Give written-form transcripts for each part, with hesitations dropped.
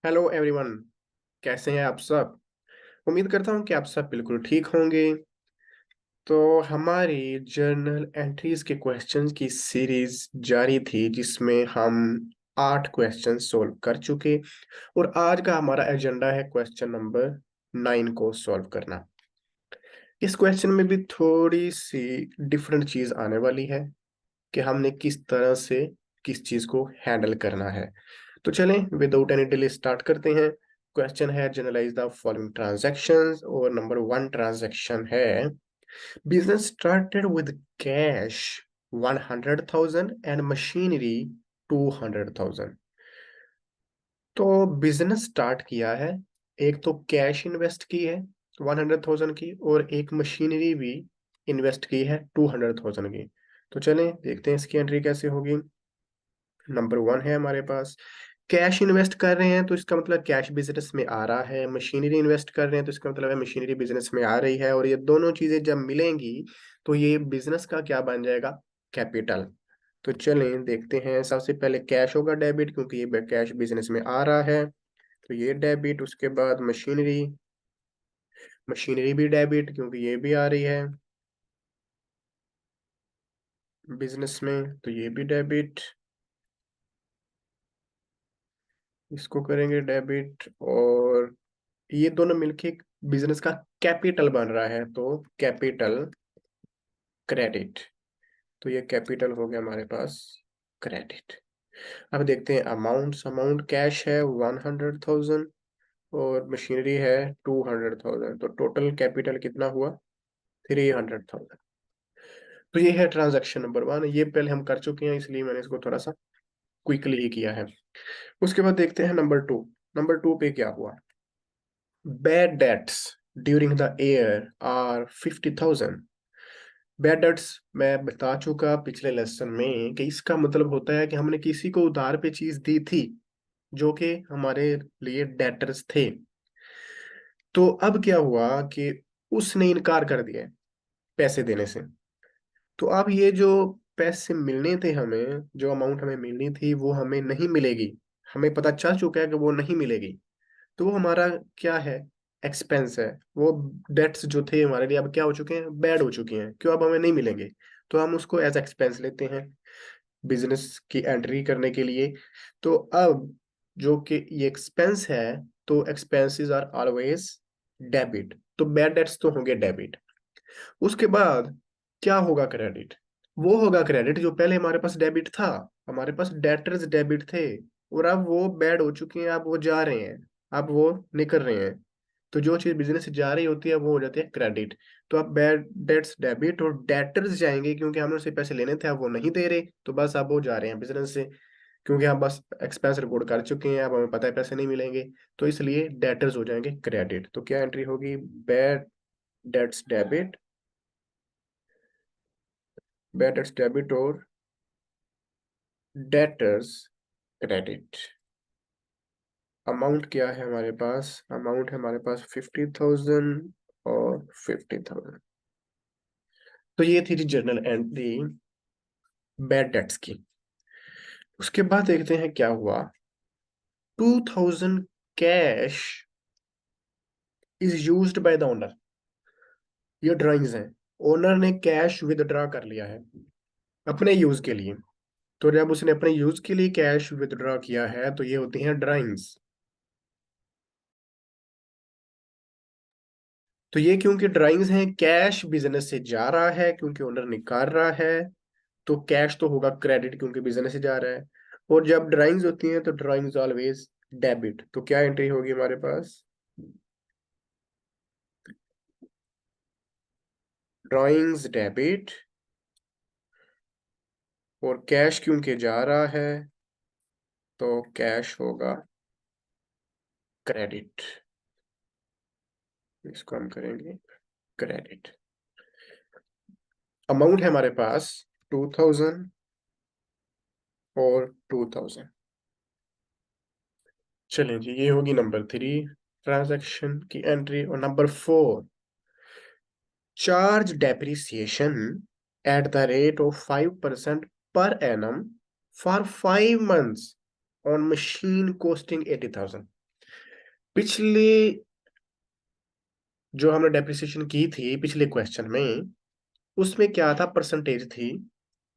Hello everyone. कैसे हैं आप सब? उम्मीद करता हूं कि आप सब बिल्कुल ठीक होंगे। तो हमारी जर्नल एंट्रीज के क्वेश्चंस की सीरीज जारी थी जिसमें हम 8 क्वेश्चन सोल्व कर चुके। और आज का हमारा एजेंडा है क्वेश्चन नंबर 9 को सॉल्व करना। इस क्वेश्चन में भी थोड़ी सी डिफरेंट चीज आने वाली है कि हमने किस तरह से किस चीज को हैंडल करना है। तो चलें विदाउट एनी डिले स्टार्ट करते हैं। क्वेश्चन है जनरलाइज द फॉलोइंग ट्रांजैक्शंस और नंबर 1 ट्रांजैक्शन है business started with cash 100,000 and machinery 200,000। तो बिजनेस स्टार्ट किया है, एक तो कैश इन्वेस्ट की है 100,000 की और एक मशीनरी भी इन्वेस्ट की है 200,000 की। तो चलें देखते हैं इसकी एंट्री कैसे होगी। नंबर 1 है हमारे पास कैश इन्वेस्ट कर रहे हैं तो इसका मतलब कैश बिजनेस में आ रहा है। मशीनरी इन्वेस्ट कर रहे हैं तो इसका मतलब है मशीनरी बिजनेस में आ रही है, और ये दोनों चीजें जब मिलेंगी तो ये बिजनेस का क्या बन जाएगा? कैपिटल। तो चलें देखते हैं। सबसे पहले कैश होगा डेबिट क्योंकि ये कैश बिजनेस में आ रहा है, तो ये डेबिट। उसके बाद मशीनरी, मशीनरी भी डेबिट क्योंकि ये भी आ रही है बिजनेस में, तो ये भी डेबिट। इसको करेंगे डेबिट, और ये दोनों मिलके बिजनेस का कैपिटल बन रहा है, तो कैपिटल क्रेडिट। तो ये कैपिटल हो गया हमारे पास क्रेडिट। अब देखते हैं अमाउंट्स। अमाउंट कैश है 100,000 और मशीनरी है 200,000, तो टोटल कैपिटल कितना हुआ? 300,000। तो ये है ट्रांजैक्शन नंबर 1। ये पहले हम कर चुके हैं इसलिए मैंने इसको थोड़ा सा क्विकली ही किया है। उसके बाद देखते हैं नंबर 2। नंबर 2 पे क्या हुआ? Bad debts during the year are 50,000। Bad debts मैं बता चुका पिछले लेसन में कि इसका मतलब होता है कि हमने किसी को उधार पे चीज दी थी जो कि हमारे लिए डेटर्स थे। तो अब क्या हुआ कि उसने इनकार कर दिया है पैसे देने से। तो अब ये जो पैसे मिलने थे, हमें जो अमाउंट हमें मिलनी थी वो हमें नहीं मिलेगी। हमें पता चल चुका है कि वो नहीं मिलेगी। तो वो हमारा क्या है? एक्सपेंस है। वो डेट्स जो थे हमारे लिए अब क्या हो चुके हैं? बैड हो चुके हैं। क्यों? अब हमें नहीं मिलेंगे, तो हम उसको एज एक्सपेंस लेते हैं बिजनेस की एंट्री करने के लिए। तो अब जो कि ये एक्सपेंस है, तो एक्सपेंसेस आर ऑलवेज डेबिट, तो बैड डेट्स तो होंगे डेबिट। उसके बाद क्या होगा? क्रेडिट। वो होगा क्रेडिट जो पहले हमारे पास डेबिट था। हमारे पास डेटर्स डेबिट थे और अब वो बैड हो चुके हैं, अब वो जा रहे हैं, अब वो निकल रहे हैं। तो जो चीज बिजनेस से जा रही होती है वो हो जाती है क्रेडिट। तो अब बैड डेट्स डेबिट और डेटर्स जाएंगे क्योंकि हमने उससे पैसे लेने थे, अब वो नहीं दे रहे, तो बस अब वो जा रहे हैं बिजनेस से। क्योंकि हम बस एक्सपेंस रिकॉर्ड कर चुके हैं, अब हमें पता है पैसे नहीं मिलेंगे, तो इसलिए डेटर्स हो जाएंगे क्रेडिट। तो क्या एंट्री होगी? Bad debts debit, bad debts debit और डेटर्स क्रेडिट। अमाउंट क्या है हमारे पास? अमाउंट है हमारे पास 50,000 और 50,000। तो ये थी जर्नल एंट्री बैड डेट्स की। उसके बाद देखते हैं क्या हुआ। 2,000 cash is used by the owner. ये ड्राइंग्स हैं। ओनर ने कैश विदड्रॉ कर लिया है अपने यूज के लिए। तो जब उसने अपने यूज के लिए कैश विदड्रॉ किया है तो ये होती हैं ड्राइंग्स। तो ये क्योंकि ड्राइंग्स हैं, कैश बिजनेस से जा रहा है क्योंकि ओनर निकाल रहा है, तो कैश तो होगा क्रेडिट क्योंकि बिजनेस से जा रहा है। और जब ड्राइंग्स होती हैं तो ड्राइंग्स ऑलवेज डेबिट। तो क्या एंट्री होगी हमारे पास? ड्राइंग्स डेबिट, और कैश क्योंकि जा रहा है तो कैश होगा क्रेडिट। इसको हम करेंगे क्रेडिट। अमाउंट है हमारे पास 2,000 और 2,000। चलें जी, ये होगी नंबर 3 ट्रांजैक्शन की एंट्री। और number 4, charge depreciation at the rate of 5% per annum for 5 months on machine costing 80,000। पिछले जो हमने डेप्रिसिएशन की थी पिछले क्वेश्चन में, उसमें क्या था, परसेंटेज थी,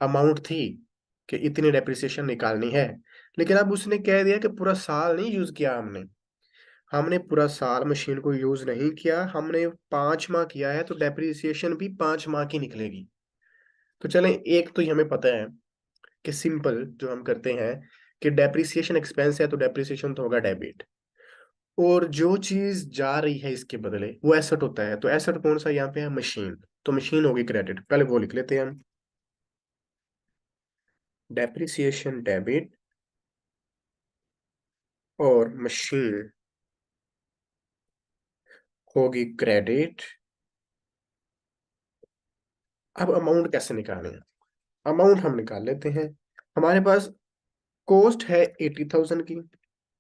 अमाउंट थी कि इतनी डेप्रिसिएशन निकालनी है। लेकिन अब उसने कह दिया कि पूरा साल नहीं यूज किया हमने। हमने पूरा साल मशीन को यूज नहीं किया, हमने 5 माह किया है, तो डेप्रिसिएशन भी 5 माह की निकलेगी। तो चलें, एक तो ये हमें पता है कि सिंपल जो हम करते हैं कि डेप्रिसिएशन एक्सपेंस है तो डेप्रिसिएशन तो होगा डेबिट, और जो चीज जा रही है इसके बदले वो एसेट होता है। तो एसेट कौन सा यहाँ पे है, मशीन। तो मशीन होगी क्रेडिट, पहले वो लिख लेते हैं हम। डेप्रिसिएशन डेबिट और मशीन होगी क्रेडिट। अब अमाउंट कैसे निकालें, अमाउंट हम निकाल लेते हैं। हमारे पास कॉस्ट है 80,000 की,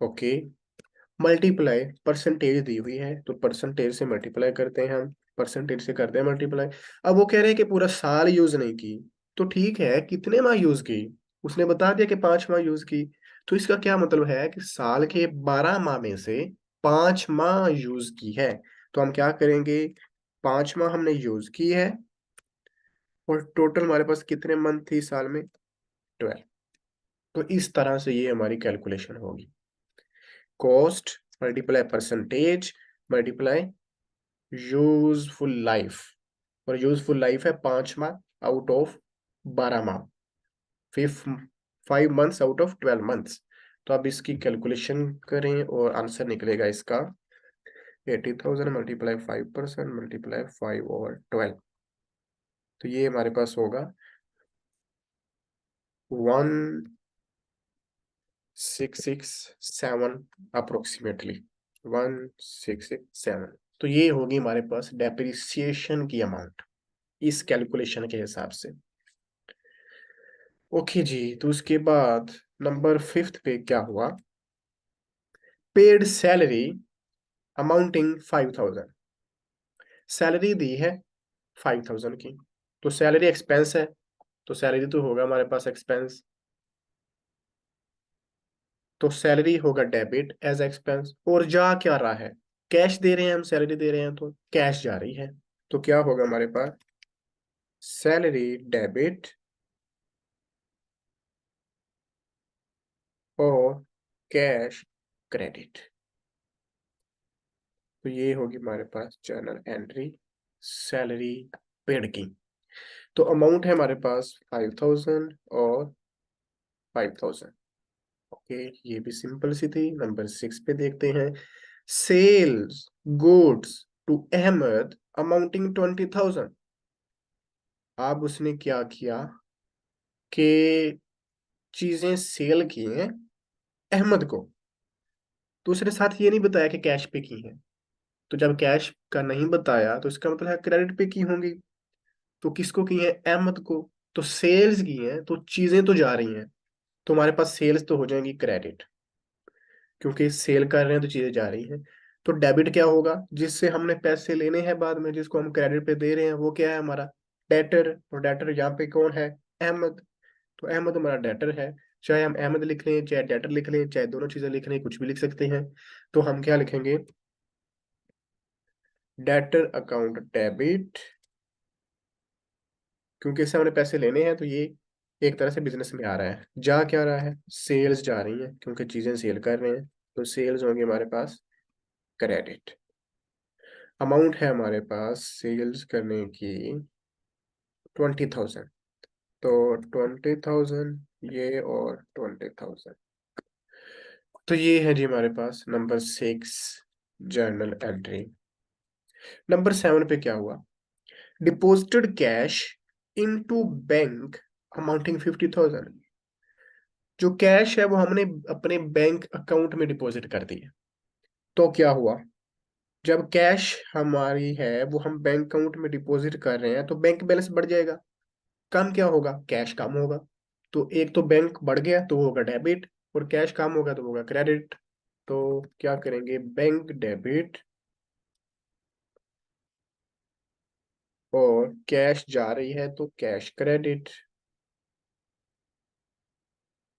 ओके, मल्टीप्लाई परसेंटेज दी हुई है तो परसेंटेज से मल्टीप्लाई करते हैं हम, परसेंटेज से करते हैं मल्टीप्लाई। अब वो कह रहे हैं कि पूरा साल यूज नहीं की, तो ठीक है, कितने माह यूज की, उसने बता दिया कि 5 माह यूज की। तो इसका क्या मतलब है कि साल के 12 माह में से 5 माह यूज की है। तो हम क्या करेंगे, 5 माह हमने यूज की है, और टोटल हमारे पास कितने मंथ थी साल में, 12। तो इस तरह से ये हमारी कैलकुलेशन होगी, cost multiply percentage multiply useful life. और यूजफुल लाइफ है 5 माह आउट ऑफ 12 माह, 5 मंथ्स आउट ऑफ 12 मंथ्स। तो अब इसकी कैलकुलेशन करें और आंसर निकलेगा इसका 80,000 मल्टीप्लाई 5% मल्टीप्लाई 5/12। तो ये हमारे पास होगा 1667 अप्रोक्सीमेटली, 1667। तो ये होगी हमारे पास डेप्रिसिएशन की अमाउंट इस कैलकुलेशन के हिसाब से। ओके जी, तो उसके बाद नंबर 5th पे क्या हुआ, पेड सैलरी अमाउंटिंग 5,000। सैलरी दी है 5,000 की, तो सैलरी एक्सपेंस है, तो सैलरी तो होगा हमारे पास एक्सपेंस, तो सैलरी होगा डेबिट एज एक्सपेंस। और जा क्या रहा है, कैश दे रहे हैं हम, सैलरी दे रहे हैं तो कैश जा रही है। तो क्या होगा हमारे पास, सैलरी डेबिट और कैश क्रेडिट। तो ये होगी हमारे पास जर्नल एंट्री सैलरी पेड की। तो अमाउंट है हमारे पास 5,000 और 5,000। ओके, ये भी सिंपल सी थी। नंबर 6 पे देखते हैं, sales goods to Ahmed amounting 20,000। अब उसने क्या किया कि चीजें सेल की हैं अहमद को, तो उसने साथ ये नहीं बताया कि कैश पे की है। तो जब कैश का नहीं बताया तो इसका मतलब है क्रेडिट पे की होंगी। तो किसको की है, अहमद को। तो सेल्स की है तो चीजें तो जा रही हैं, तो हमारे पास सेल्स तो हो जाएंगी क्रेडिट, क्योंकि सेल कर रहे हैं तो चीजें जा रही हैं। तो डेबिट क्या होगा, जिससे हमने पैसे लेने हैं बाद में, जिसको हम क्रेडिट पे दे रहे हैं, वो क्या है हमारा डेटर। और डेटर यहाँ पे कौन है, अहमद। तो अहमद हमारा डेटर है, चाहे हम अहमद लिख लें चाहे डेटर लिख लें चाहे दोनों चीजें लिख लें, कुछ भी लिख सकते हैं। तो हम क्या लिखेंगे, डेटर अकाउंट डेबिट, क्योंकि इससे हमने पैसे लेने हैं, तो ये एक तरह से बिजनेस में आ रहा है। जा क्या रहा है, सेल्स जा रही हैं क्योंकि चीजें सेल कर रहे हैं, तो सेल्स होंगे हमारे पास क्रेडिट। अमाउंट है हमारे पास सेल्स करने की 20,000, तो 20,000 ये और 20,000। तो ये है जी हमारे पास नंबर 6 जर्नल एंट्री। नंबर 7 पे क्या हुआ, deposited cash into bank amounting 50,000। जो कैश है वो हमने अपने बैंक अकाउंट में डिपॉजिट कर दी है। तो क्या हुआ, जब कैश हमारी है वो हम बैंक अकाउंट में डिपॉजिट कर रहे हैं, तो बैंक बैलेंस बढ़ जाएगा, कम क्या होगा, कैश कम होगा। तो एक तो बैंक बढ़ गया तो वो होगा डेबिट, और कैश कम होगा तो वो होगा क्रेडिट। तो क्या करेंगे, बैंक डेबिट और कैश जा रही है तो कैश क्रेडिट।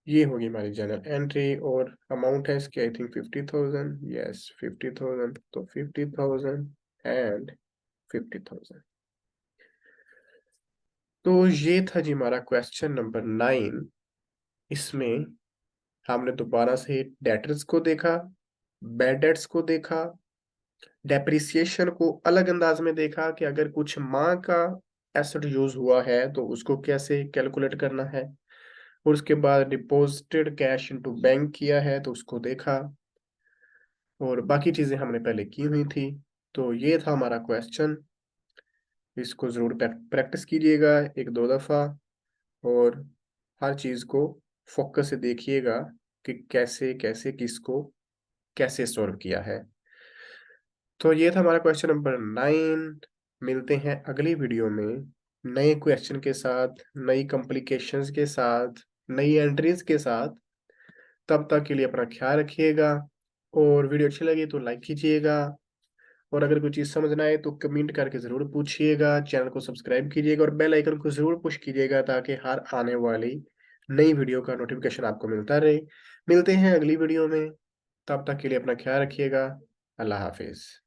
ये होगी हमारी जनरल एंट्री और अमाउंट है इसकी आई थिंक 50,000। यस 50,000, तो 50,000 एंड 50,000। तो ये था जी हमारा क्वेश्चन नंबर 9। इसमें हमने दोबारा से डेटर्स को देखा, बैड डेट्स को देखा, डेप्रिसिएशन को अलग अंदाज में देखा कि अगर कुछ माह का एसेट यूज हुआ है तो उसको कैसे कैलकुलेट करना है, और उसके बाद डिपॉजिटेड कैश इनटू बैंक किया है तो उसको देखा, और बाकी चीजें हमने पहले की हुई थी। तो ये था हमारा क्वेश्चन। इसको जरूर प्रैक्टिस कीजिएगा एक दो दफा, और हर चीज को फोकस से देखिएगा कि कैसे कैसे किसको कैसे सॉल्व किया है। तो ये था हमारा क्वेश्चन नंबर 9। मिलते हैं अगली वीडियो में नए क्वेश्चन के साथ, नई कॉम्प्लिकेशंस के साथ, नई एंट्रीज के साथ। तब तक के लिए अपना ख्याल रखिएगा, और वीडियो अच्छी लगी तो लाइक कीजिएगा, और अगर कोई चीज़ समझ ना आए तो कमेंट करके ज़रूर पूछिएगा। चैनल को सब्सक्राइब कीजिएगा और बेल आइकन को ज़रूर पुश कीजिएगा ताकि हर आने वाली नई वीडियो का नोटिफिकेशन आपको मिलता रहे। मिलते हैं अगली वीडियो में, तब तक के लिए अपना ख्याल रखिएगा। अल्लाह हाफिज़।